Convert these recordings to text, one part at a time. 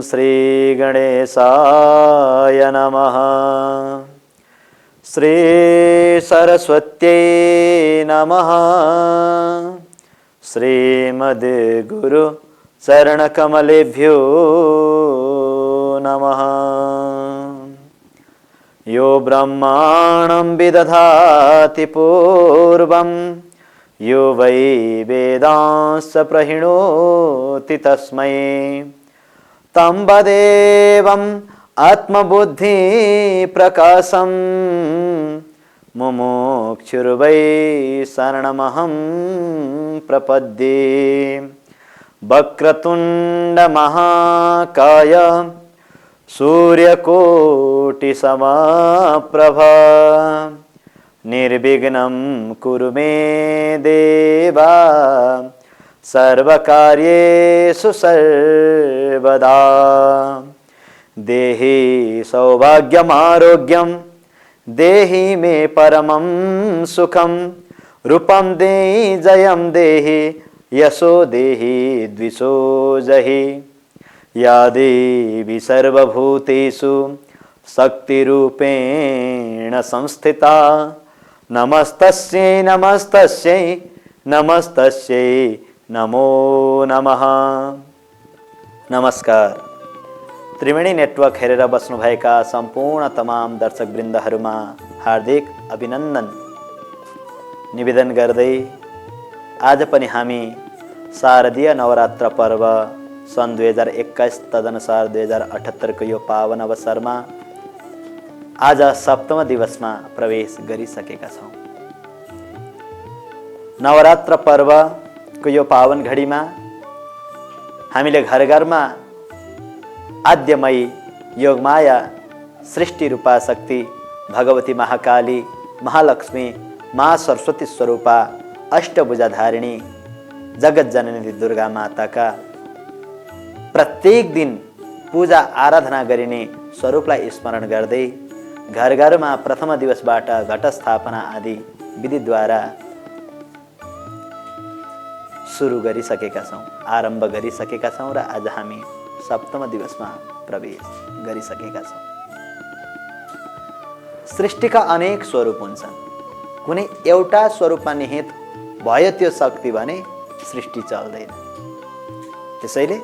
श्री गणेशाय नमः। श्री सरस्वत्यै नमः। श्रीमद् गुरु चरणकमलेभ्यो नमः। यो ब्रह्माणं विदधाति पूर्वं यो वै वेदांश्च प्रहिणोति तस्मै तं वदेवम् आत्मबुद्धि प्रकाशं मुमुक्षुर्वै शरणमहं प्रपद्ये। वक्रतुण्ड महाकाय सूर्यकोटिसमप्रभा निर्विघ्नं कुरु मे देवा सर्वकार्येषु सर्वदा। देहि सौभाग्यमारोग्यं देहि मे परमं सुखं रूपं देहि जयं देहि यशो देहि द्विषो जहि। या देवी सर्वभूतेषु शक्तिरूपेण संस्थिता नमस्तस्यै नमस्तस्यै नमस्तस्यै नमो नमः। नमस्कार। त्रिवेणी नेटवर्क हेरेर बस्नुभएका सम्पूर्ण तमाम दर्शकवृन्दहरूमा हार्दिक अभिनन्दन निवेदन गर्दै आज पनि हामी शारदीय नवरात्र पर्व सन् 2021 तदनुसार 2078 को यो पावन अवसरमा आज सप्तम दिवसमा प्रवेश गरिसकेका छौं। नवरात्र पर्वको यो पावन घडीमा हामीले घर घरमा आद्यमयी योगमाया सृष्टि रूपा शक्ति भगवती महाकाली महालक्ष्मी महासरस्वती स्वरूपा अष्टभुजाधारिणी जगत जननी दुर्गा माताका प्रत्येक दिन पूजा आराधना गरिने स्वरूपलाई स्मरण गर्दै घर घरमा प्रथम दिवसबाट घटस्थापना आदि विधिद्वारा सुरु गरिसकेका छौं, आरम्भ गरिसकेका छौं र आज हामी सप्तम दिवसमा प्रवेश गरिसकेका छौं। सृष्टिका अनेक स्वरूप हुन्छन्। कुनै एउटा स्वरूपमा निहित भयो त्यो शक्ति भने सृष्टि चल्दैन। त्यसैले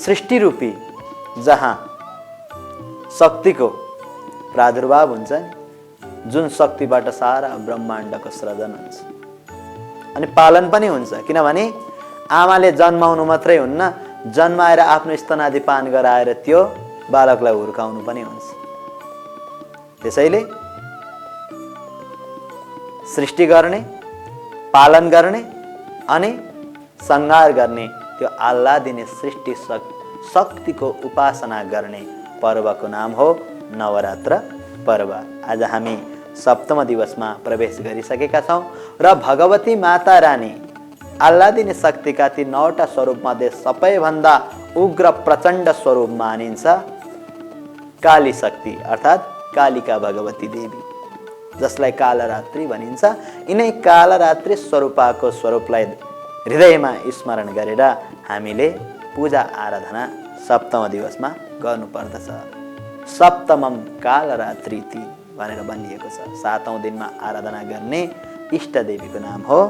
सृष्टि रूपी जहाँ शक्तिको प्रादुर्भाव हुन्छ, जुन शक्तिबाट सारा ब्रह्माण्डको सृजन हुन्छ अनि पालन पनि हुन्छ। किनभने आमाले जन्माउनु मात्रै हुन्न, जन्माएर आफ्नो स्तनादि पान गराएर त्यो बालकलाई हुर्काउनु पनि हुन्छ। त्यसैले सृष्टि गर्ने, पालन गर्ने अनि संहार गर्ने त्यो आह्लादिने सृष्टि शक्तिको उपासना गर्ने पर्वको नाम हो नवरात्र पर्व। आज हामी सप्तम दिवसमा प्रवेश गरिसकेका छौं र भगवती माता रानी आह्लादिने शक्तिका ती 9वटा स्वरूप मध्ये सबैभन्दा उग्र प्रचण्ड स्वरूप मानिन्छ काली शक्ति अर्थात् कालिका भगवती देवी, जसलाई कालरात्रि भनिन्छ। यिनै कालरात्रि स्वरूपको स्वरूपलाई हृदयमा स्मरण गरेर हामीले पूजा आराधना सप्तम दिवसमा गर्नुपर्दछ। सप्तमम कालरात्रिति भनेर भनिएको छ। 7औं दिनमा आराधना गर्ने इष्ट देवीको नाम हो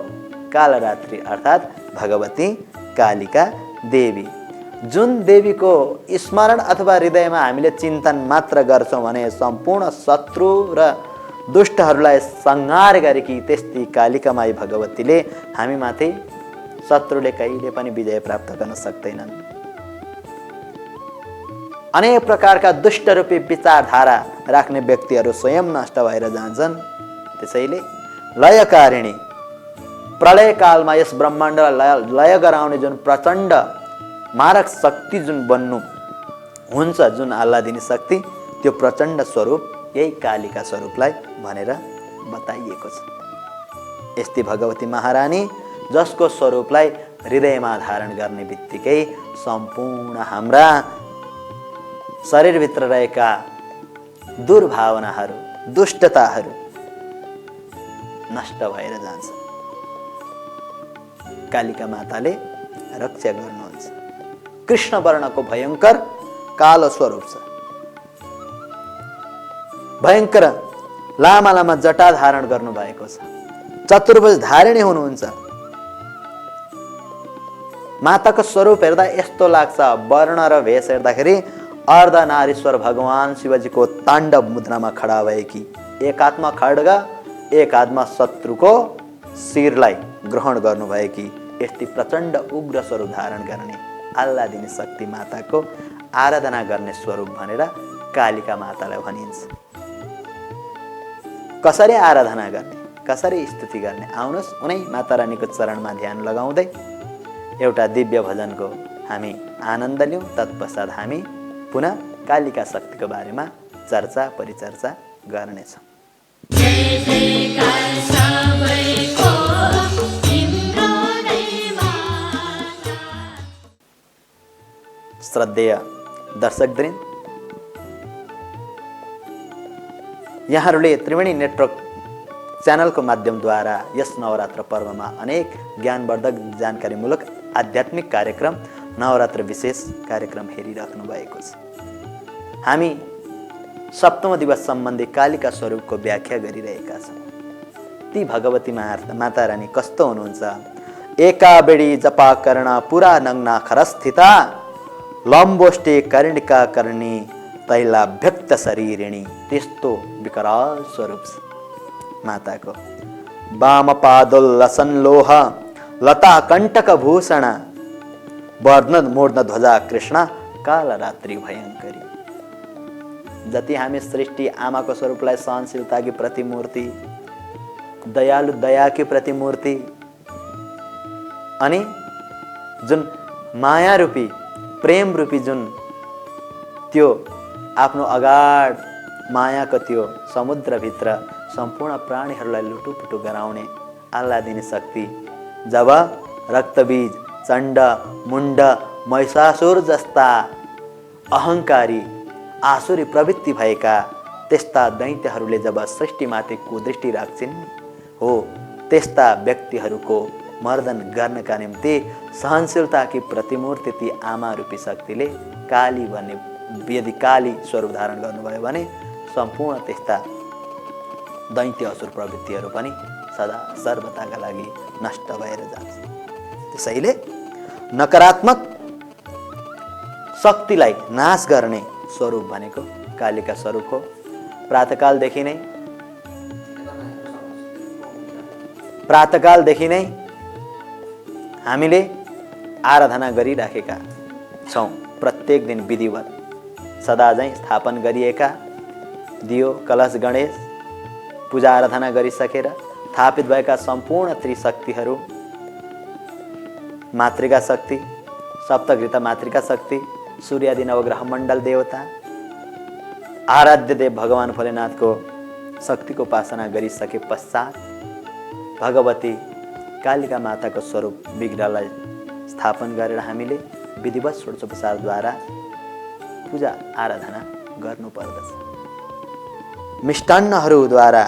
कालरात्रि अर्थात् भगवती कालिका देवी। जुन देवीको स्मरण अथवा हृदयमा हामीले चिन्तन मात्र गर्छौं भने सम्पूर्ण शत्रु र दुष्टहरूलाई संहार गरेकी त्यस्ती कालिकामाई भगवतीले हामीमाथि शत्रुले कहिले पनि विजय प्राप्त गर्न सक्दैनन्। अनेक प्रकारका दुष्ट रूपी विचारधारा राख्ने व्यक्तिहरू स्वयं नष्ट भएर जान्छन्। त्यसैले लयकारिणी प्रलयकालमा यस ब्रह्माण्डलाई लय गराउने जुन प्रचण्ड मारक शक्ति जुन बन्नु हुन्छ, जुन आह्लादिनी शक्ति, त्यो प्रचण्ड स्वरूप यही कालिका स्वरूपलाई भनेर बताइएको छ। यस्ती भगवती महारानी जसको स्वरूपलाई हृदयमा धारण गर्ने बित्तिकै सम्पूर्ण हाम्रा शरीरभित्र रहेका दुर्भावनाहरू, दुष्टताहरू नष्ट भएर जान्छ। कालिका माताले रक्षा गर्नुहुन्छ। कृष्ण वर्णको भयङ्कर कालो स्वरूप छ। भयङ्कर लामा लामा जटा धारण गर्नुभएको छ। चतुर्भुज धारिणी हुनुहुन्छ। माताको स्वरूप हेर्दा यस्तो लाग्छ, वर्ण र भेष हेर्दाखेरि अर्धनारीश्वर भगवान शिवजीको ताण्डव मुद्रामा खडा भएकी, एक हातमा खड्ग एक हातमा शत्रुको शिरलाई ग्रहण गर्नुभएकी यति प्रचण्ड उग्र स्वरूप धारण गर्ने आल्लादिनी शक्ति माताको आराधना गर्ने स्वरूप भनेर कालिका मातालाई भनिन्छ। कसरी आराधना गर्ने, कसरी स्तुति गर्ने, आउनुहोस् उनै माता रानीको चरणमा ध्यान लगाउँदै एउटा दिव्य भजनको हामी आनन्द लियौँ। तत्पश्चात हामी पुनः कालिका शक्तिको बारेमा चर्चा परिचर्चा गर्नेछौँ। श्रद्धेय दर्शकवृन्द, यहाँहरूले त्रिवेणी नेटवर्क च्यानलको माध्यमद्वारा यस नवरात्र पर्वमा अनेक ज्ञानवर्धक जानकारीमूलक आध्यात्मिक कार्यक्रम, नवरात्र विशेष कार्यक्रम हेरिराख्नु भएको छ। हामी सप्तम दिवस सम्बन्धी कालिका स्वरूपको व्याख्या गरिरहेका छौँ। ती भगवती माता रानी कस्तो हुनुहुन्छ? एका बेडी जपा कर्ण पुरा नग्ना खरस्थिता लम्बोष्टे कर्णिका कर्णी तैला व्यक्त शरीरिणी। त्यस्तो विकराल स्वरूप छ माताको। वाम पादोल्लसन लोह लता कण्टक भूषण वर्ण मूर्ण ध्वजा कृष्ण काल रात्रि भयङ्करी। जति हामी सृष्टि आमाको स्वरूपलाई सहनशीलताकी प्रतिमूर्ति, दयालु दयाकी प्रतिमूर्ति अनि जुन माया रूपी प्रेम रूपी जुन त्यो आफ्नो अगाध मायाको त्यो समुद्रभित्र सम्पूर्ण प्राणीहरूलाई लुटुपुटु गराउने आल्लादिनी शक्ति जब रक्तबीज, चण्ड, मुण्ड, महिषासुर जस्ता अहङ्कारी आसुरी प्रवृत्ति भएका त्यस्ता दैत्यहरूले जब सृष्टिमाथि कुदृष्टि राख्छिन् हो, त्यस्ता व्यक्तिहरूको मर्दन गर्नका निम्ति सहनशीलताकी प्रतिमूर्ति ती आमा रूपी शक्तिले काली भन्ने यदि काली स्वरूप धारण गर्नुभयो भने सम्पूर्ण त्यस्ता दैत्य असुर प्रवृत्तिहरू पनि सदा सर्वदाका लागि नष्ट भएर जान्छ। त्यसैले नकारात्मक शक्तिलाई नाश गर्ने स्वरूप भनेको कालिका स्वरूप हो। प्रातःकालदेखि नै हामीले आराधना गरिराखेका छौँ। प्रत्येक दिन विधिवत सदा झैँ स्थापन गरिएका दियो कलश गणेश पूजा आराधना गरिसकेर स्थापित भएका सम्पूर्ण त्रिशक्तिहरू, मातृका शक्ति, सप्तघृता मातृका शक्ति, सूर्यादि नवग्रह मण्डल देवता, आराध्य देव भगवान भोलेनाथको शक्तिको उपासना गरिसके पश्चात भगवती कालिका माताको स्वरूप विग्रहलाई स्थापन गरेर हामीले विधिवत षोडशोपचारद्वारा पूजा आराधना गर्नुपर्दछ। मिष्टान्नहरूद्वारा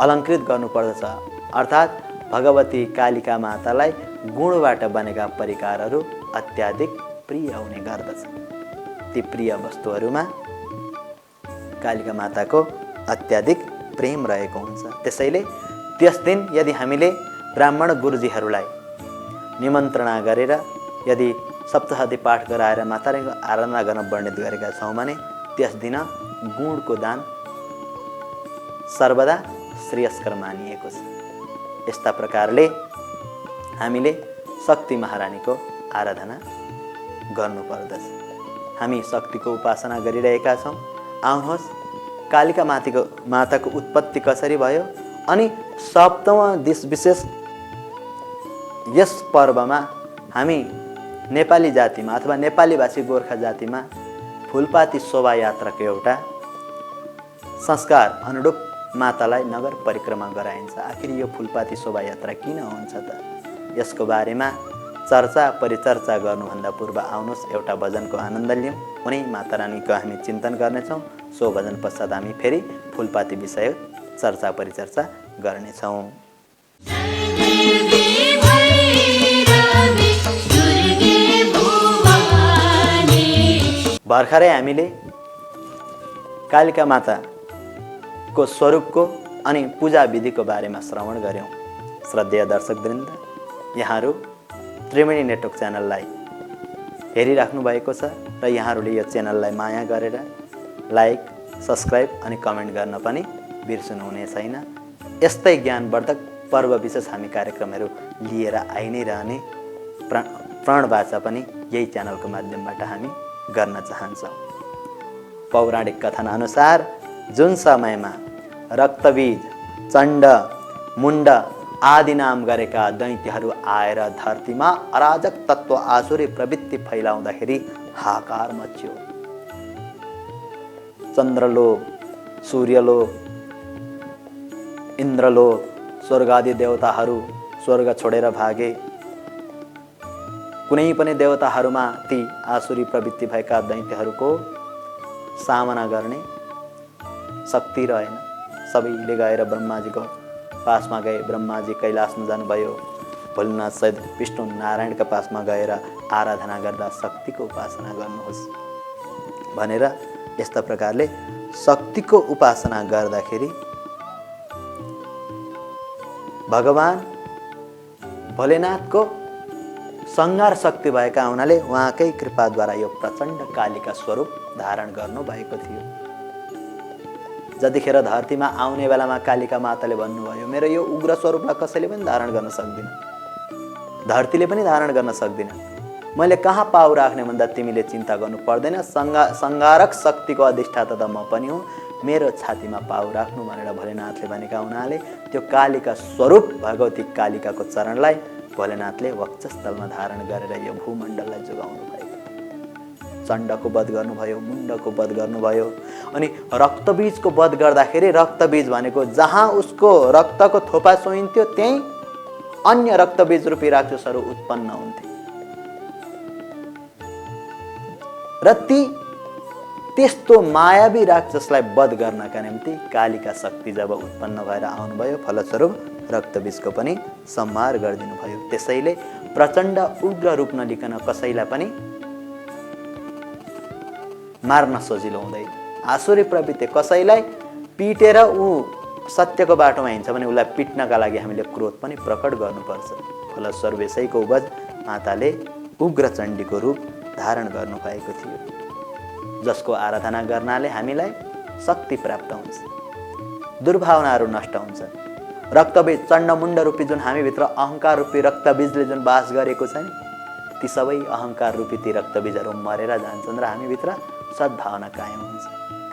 अलङ्कृत गर्नुपर्दछ। अर्थात् भगवती कालिका मातालाई गुणबाट बनेका परिकारहरू अत्याधिक प्रिय हुने गर्दछ। ती प्रिय वस्तुहरूमा कालिका माताको अत्याधिक प्रेम रहेको हुन्छ। त्यसैले त्यस दिन यदि हामीले ब्राह्मण गुरुजीहरूलाई निमन्त्रणा गरेर यदि सप्ताहदि पाठ गराएर मातारानीको आराधना गर्न वर्णित गरेका छौँ भने त्यस दिन गुणको दान सर्वदा श्रेयस्कर मानिएको छ। यस्ता प्रकारले हामीले शक्ति महारानीको आराधना गर्नुपर्दछ। हामी शक्तिको उपासना गरिरहेका छौँ। आउनुहोस् कालिका माताको उत्पत्ति कसरी भयो अनि सप्तम दिस विशेष यस पर्वमा हामी नेपाली जातिमा अथवा नेपाली भाषी गोर्खा जातिमा फुलपाती शोभायात्राको एउटा संस्कार अनुरूप मातालाई नगर परिक्रमा गराइन्छ। आखिर यो फुलपाती शोभायात्रा किन हुन्छ त? यसको बारेमा चर्चा परिचर्चा गर्नुभन्दा पूर्व आउनुहोस् एउटा भजनको आनन्द लियौँ। उनै माता रानीको हामी चिन्तन गर्नेछौँ। सो भजन पश्चात हामी फेरि फुलपाती विषय चर्चा परिचर्चा गर्नेछौँ। जय देवी भैरवी दुर्गे भर्खरै हामीले कालिका माताको स्वरूपको अनि पूजा विधिको बारेमा श्रवण गऱ्यौँ। श्रद्धेय दर्शकवृन्द, यहाँहरू त्रिवेणी नेटवर्क च्यानललाई हेरिराख्नु भएको छ र यहाँहरूले यो च्यानललाई माया गरेर लाइक, सब्सक्राइब अनि कमेन्ट गर्न पनि बिर्सनुहुने छैन। यस्तै ज्ञानवर्धक पर्व विशेष हामी कार्यक्रमहरू लिएर आइ नै रहने प्रणवाचा पनि यही च्यानलको माध्यमबाट हामी गर्न चाहन्छौँ। पौराणिक कथन अनुसार जुन समयमा रक्तबीज, चण्ड, मुण्ड आदि नाम गरेका दैत्यहरू आएर धरतीमा अराजक तत्त्व आसुरी प्रवृत्ति फैलाउँदाखेरि हाकार मच्यो। चन्द्रलोक, सूर्यलोक, इन्द्रलोक, स्वर्गादि देवताहरू स्वर्ग छोडेर भागे। कुनै पनि देवताहरूमा ती आसुरी प्रवृत्ति भएका दैत्यहरूको सामना गर्ने शक्ति रहेन। सबैले गएर ब्रह्माजीको पासमा गए। ब्रह्माजी कैलाशमा जानुभयो। भोलेनाथ सहित विष्णु नारायणका पासमा गएर आराधना गर्दा शक्तिको उपासना गर्नुहोस् भनेर यस्ता प्रकारले शक्तिको उपासना गर्दाखेरि भगवान भोलेनाथको संहार शक्ति भएका हुनाले उहाँकै कृपाद्वारा यो प्रचण्ड कालिका स्वरूप धारण गर्नु भएको थियो। जतिखेर धरतीमा आउने बेलामा कालिका माताले भन्नुभयो, मेरो यो उग्र स्वरूपलाई कसैले पनि धारण गर्न सक्दिन, धरतीले पनि धारण गर्न सक्दिन। मैले कहाँ पाउ राख्ने भन्दा तिमीले चिन्ता गर्नु पर्दैन। संहारक शक्तिको अधिष्ठाता त म पनि हुँ, मेरो छातीमा पाउ राख्नु भनेर भोलेनाथले भनेका हुनाले त्यो कालिका स्वरूप भगवती कालिकाको चरणलाई भोलेनाथले वक्षस्थलमा धारण गरेर यो भूमण्डललाई जोगाउनु भएको। चण्डको वध गर्नुभयो, मुण्डको वध गर्नुभयो। अनि रक्तबीजको वध गर्दाखेरि रक्तबीज भनेको जहाँ उसको रक्तको थोपा सोइन्थ्यो त्यही अन्य रक्तबीज रूपी राक्षसहरू उत्पन्न हुन्थे र त्यस्तो मायावी राक्षसलाई वध गर्नका निम्ति कालिका शक्ति जब उत्पन्न भएर आउनुभयो, फलस्वरूप रक्तबीजको पनि संहार गरिदिनु भयो। त्यसैले प्रचण्ड उग्र रूप नलिकन कसैलाई पनि मार्न सजिलो हुँदैन। आसुरी प्रवृत्ति कसैलाई पिटेर ऊ सत्यको बाटोमा हिँड्छ भने उसलाई पिट्नका लागि हामीले क्रोध पनि प्रकट गर्नुपर्छ। फलस्वरूप यसैको उपज माताले उग्र चण्डीको रूप धारण गर्नुभएको थियो, जसको आराधना गर्नाले हामीलाई शक्ति प्राप्त हुन्छ, दुर्भावनाहरू नष्ट हुन्छन्। रक्तबीज, चण्ड, मुण्ड रूपी जुन हामीभित्र अहङ्कार रूपी रक्तबीजले जुन बास गरेको छ नि, ती सबै अहङ्कार रूपी ती रक्तबीजहरू मरेर जान्छन् र हामीभित्र सद्भावना कायम हुन्छ।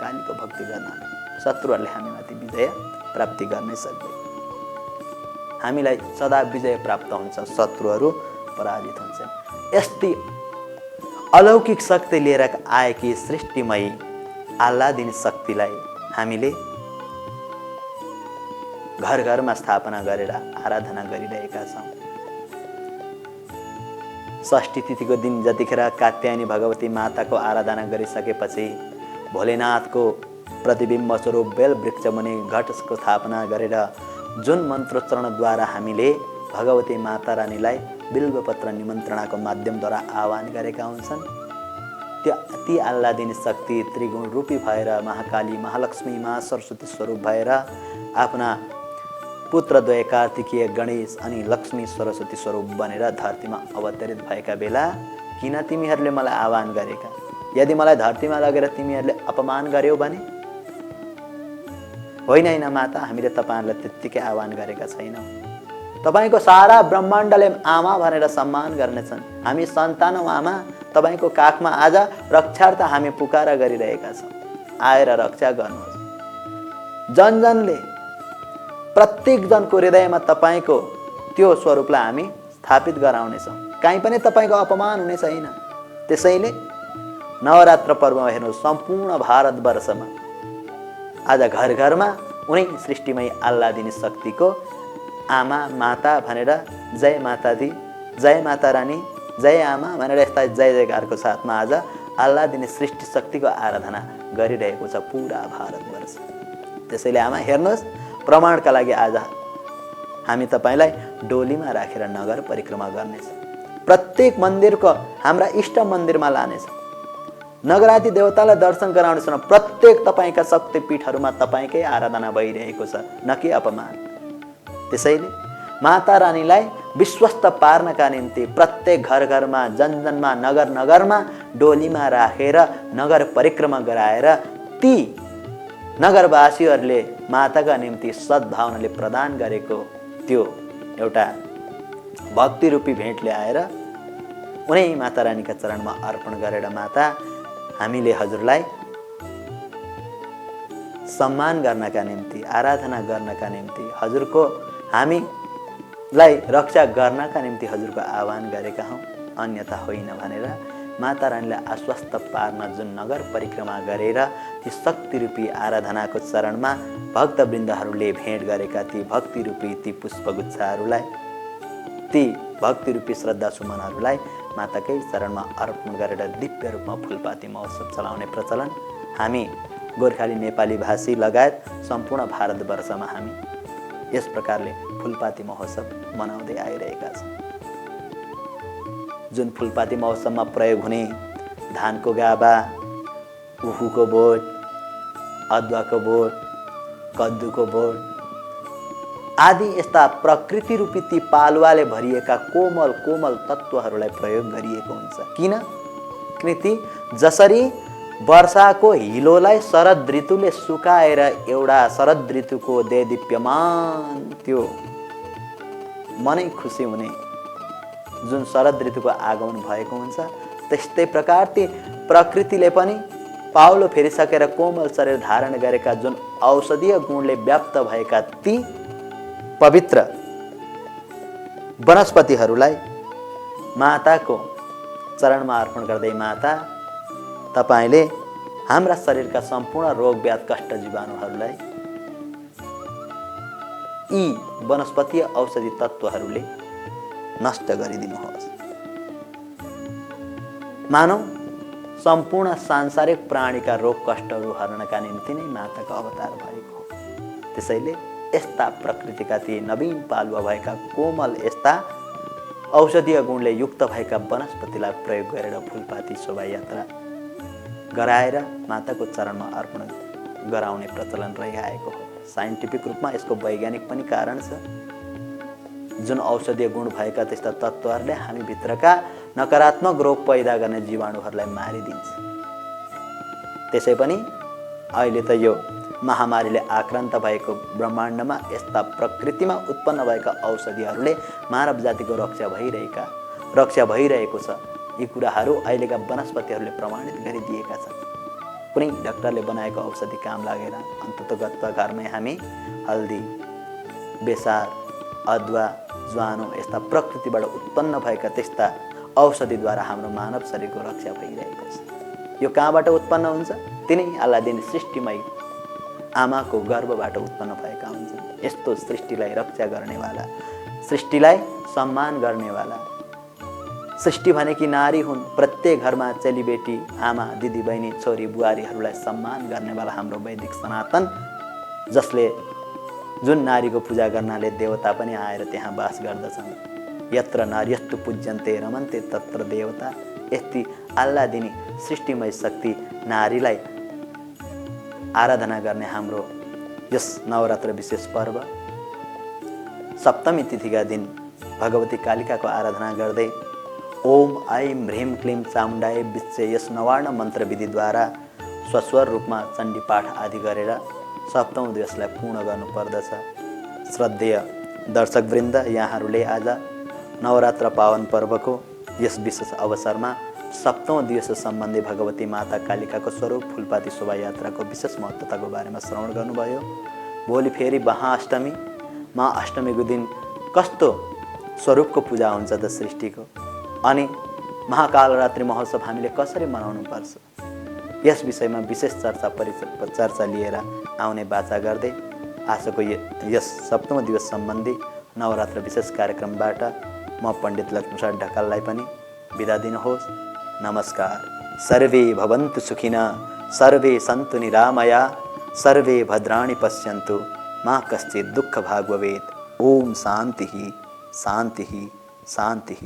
कालीको भक्ति गर्नाले शत्रुहरूले हामीमाथि विजय प्राप्ति गर्नै सक्दैन। हामीलाई सदा विजय प्राप्त हुन्छ, शत्रुहरू पराजित हुन्छन्। यस्तै अलौकिक शक्ति लिएर आएकी सृष्टिमयी आह्लादिनी शक्तिलाई हामीले घर घरमा स्थापना गरेर आराधना गरिरहेका छौँ। षष्ठी तिथिको दिन जतिखेर कात्यायनी भगवती माताको आराधना गरिसकेपछि भोलेनाथको प्रतिबिम्ब स्वरूप बेल वृक्ष मुनि घटको स्थापना गरेर जुन मन्त्रोच्चारणद्वारा हामीले भगवती माता रानीलाई बिल्वपत्र निमन्त्रणाको माध्यमद्वारा आह्वान गरेका हुन्छन्, ती आह्लादिनी शक्ति त्रिगुण रूपी भएर महाकाली, महालक्ष्मी, महासरस्वती स्वरूप भएर आफ्ना पुत्रद्वय कार्तिकीय गणेश अनि लक्ष्मी सरस्वती स्वरूप बनेर धरतीमा अवतरित भएका बेला किन तिमीहरूले मलाई आह्वान गरेका? यदि मलाई धरतीमा लगेर तिमीहरूले अपमान गर्यौ भने? होइन होइन माता, हामीले तपाईँहरूलाई त्यत्तिकै आह्वान गरेका छैनौँ। तपाईँको सारा ब्रह्माण्डले आमा भनेर सम्मान गर्नेछन्। हामी सन्तान हौँ आमा, तपाईँको काखमा आज रक्षार्थ हामी पुकारा गरिरहेका छौँ, आएर रक्षा गर्नुहोस्। जनजनले प्रत्येक जनको हृदयमा तपाईँको त्यो स्वरूपलाई हामी स्थापित गराउनेछौँ, कहीँ पनि तपाईँको अपमान हुने छैन। त्यसैले नवरात्र पर्वमा हेर्नु, सम्पूर्ण भारतवर्षमा आज घर घरमा उनै सृष्टिमय आह्लादिनी शक्तिको आमा माता भनेर जय माता दी, जय माता रानी, जय आमा भनेर यस्ता जय जयकारको साथमा आज आह्लादिनी सृष्टि शक्तिको आराधना गरिरहेको छ पुरा भारतवर्ष। त्यसैले आमा हेर्नुहोस्, प्रमाणका लागि आज हामी तपाईँलाई डोलीमा राखेर नगर परिक्रमा गर्नेछौँ। प्रत्येक मन्दिरको हाम्रा इष्ट मन्दिरमा लानेछौँ। नगराती देवतालाई दर्शन गराउनेछन्। प्रत्येक तपाईँका शक्तिपीठहरूमा तपाईँकै आराधना भइरहेको छ, न कि अपमान। त्यसैले माता रानीलाई विश्वस्त पार्नका निम्ति प्रत्येक घर घरमा, जन जनमा, नगर नगरमा डोलीमा राखेर नगर परिक्रमा गराएर ती नगरवासीहरूले माताका निम्ति सद्भावनाले प्रदान गरेको त्यो एउटा भक्ति रूपी भेट ल्याएर उनै माता रानीका चरणमा अर्पण गरेर माता हामीले हजुरलाई सम्मान गर्नका निम्ति, आराधना गर्नका निम्ति, हजुरको हामीलाई रक्षा गर्नका निम्ति हजुरको आह्वान गरेका हौँ, अन्यथा होइन भनेर माता रानीलाई आश्वस्त पार्न जुन नगर परिक्रमा गरेर ती शक्ति रूपी आराधनाको चरणमा भक्तवृन्दहरूले भेट गरेका ती भक्ति रूपी ती पुष्पगुच्छाहरूलाई, ती भक्ति रूपी श्रद्धा सुमनहरूलाई माताकै चरणमा अर्पण गरेर दिव्य रूपमा फुलपाती महोत्सव चलाउने प्रचलन हामी गोर्खाली नेपाली भाषी लगायत सम्पूर्ण भारतवर्षमा हामी यस प्रकारले फुलपाती महोत्सव मनाउँदै आइरहेका छौँ। जुन फुलपाती महोत्सवमा प्रयोग हुने धानको गाभा, उखुको बोट, अदुवाको बोट, कद्दुको बोट आदि यस्ता प्रकृति रूपी ती पालुवाले भरिएका कोमल कोमल तत्त्वहरूलाई प्रयोग गरिएको हुन्छ। किन ती जसरी वर्षाको हिलोलाई शरद ऋतुले सुकाएर एउटा शरद ऋतुको देदीप्यमान त्यो मनै खुसी हुने जुन शरद ऋतुको आगमन भएको हुन्छ, त्यस्तै प्रकार ती प्रकृतिले पनि पाउलो फेरिसकेर कोमल शरीर धारण गरेका जुन औषधीय गुणले व्याप्त भएका ती पवित्र वनस्पतिहरूलाई माताको चरणमा अर्पण गर्दै माता तपाईले हाम्रा शरीरका सम्पूर्ण रोग व्याध कष्ट जीवाणुहरूलाई यी वनस्पतीय औषधि तत्त्वहरूले नष्ट गरिदिनुहोस्। मानव सम्पूर्ण सांसारिक प्राणीका रोग कष्टहरू हर्नका निम्ति नै माताको अवतार भएको हो। त्यसैले यस्ता प्रकृतिका ती नवीन पालुवा भएका कोमल यस्ता औषधीय गुणले युक्त भएका वनस्पतिलाई प्रयोग गरेर फुलपाती शोभायात्रा गराएर माताको चरणमा अर्पण गराउने प्रचलन रहिआएको हो। साइन्टिफिक रूपमा यसको वैज्ञानिक पनि कारण छ। जुन औषधीय गुण भएका त्यस्ता तत्त्वहरूले हामी भित्रका नकारात्मक रोग पैदा गर्ने जीवाणुहरूलाई मारिदिन्छ। त्यसै पनि अहिले त यो महामारीले आक्रान्त भएको ब्रह्माण्डमा यस्ता प्रकृतिमा उत्पन्न भएका औषधिहरूले मानव जातिको रक्षा भइरहेको छ। यी कुराहरू अहिलेका वनस्पतिहरूले प्रमाणित गरिदिएका छन्। कुनै डाक्टरले बनाएको औषधि काम लागेर अन्ततगत घरमै हामी हल्दी, बेसार, अदुवा, ज्वानो यस्ता प्रकृतिबाट उत्पन्न भएका त्यस्ता औषधिद्वारा हाम्रो मानव शरीरको रक्षा भइरहेको छ। यो कहाँबाट उत्पन्न हुन्छ? तिनै आल्लादिन सृष्टिमै आमाको गर्भबाट उत्पन्न भएका हुन्छन्। यस्तो सृष्टिलाई रक्षा गर्नेवाला, सृष्टिलाई सम्मान गर्नेवाला, सृष्टि भनेकी नारी हुन्। प्रत्येक घरमा चेलीबेटी, आमा, दिदी, बहिनी, छोरी, बुहारीहरूलाई सम्मान गर्नेवाला हाम्रो वैदिक सनातन, जसले जुन नारीको पूजा गर्नाले देवता पनि आएर त्यहाँ वास गर्दछन्। यत्र नार्यस्तु पूज्यन्ते रमन्ते तत्र देवता। यति आल्लादिनी सृष्टिमय शक्ति नारीलाई आराधना गर्ने हाम्रो यस नवरात्र विशेष पर्व सप्तमी तिथिका दिन भगवती कालिकाको आराधना गर्दै ओम ऐं ह्रीं क्लीं चामुण्डाय विच्चे यस नवार्ण मन्त्र विधिद्वारा स्वस्वर रूपमा चण्डी पाठ आदि गरेर सप्तौं दिवसलाई पूर्ण गर्नुपर्दछ। श्रद्धेय दर्शकवृन्द, यहाँहरूले आज नवरात्र पावन पर्वको यस विशेष अवसरमा सप्तौं दिवस सम्बन्धी भगवती माता कालिकाको स्वरूप फुलपाती शोभायात्राको विशेष महत्त्वताको बारेमा श्रवण गर्नुभयो। भोलि फेरि महाअष्टमी, महाअष्टमीको दिन कस्तो स्वरूपको पूजा हुन्छ त सृष्टिको, अनि महाकालरात्रि महोत्सव हामीले कसरी मनाउनु पर्छ, यस विषयमा विशेष चर्चा लिएर आउने बाचा गर्दै आजको यस सप्तौं दिवस सम्बन्धी नवरात्र विशेष कार्यक्रमबाट म पण्डित लक्ष्मीप्रसाद ढकाललाई पनि बिदा दिनुहोस्। नमस्कार। सर्वे भवन्तु सुखिनः, सर्वे सन्तु निरामया, सर्वे भद्राणि पश्यन्तु, मा कश्चित् दुःखभाग् भवेत्। ओम शान्तिः शान्तिः शान्तिः।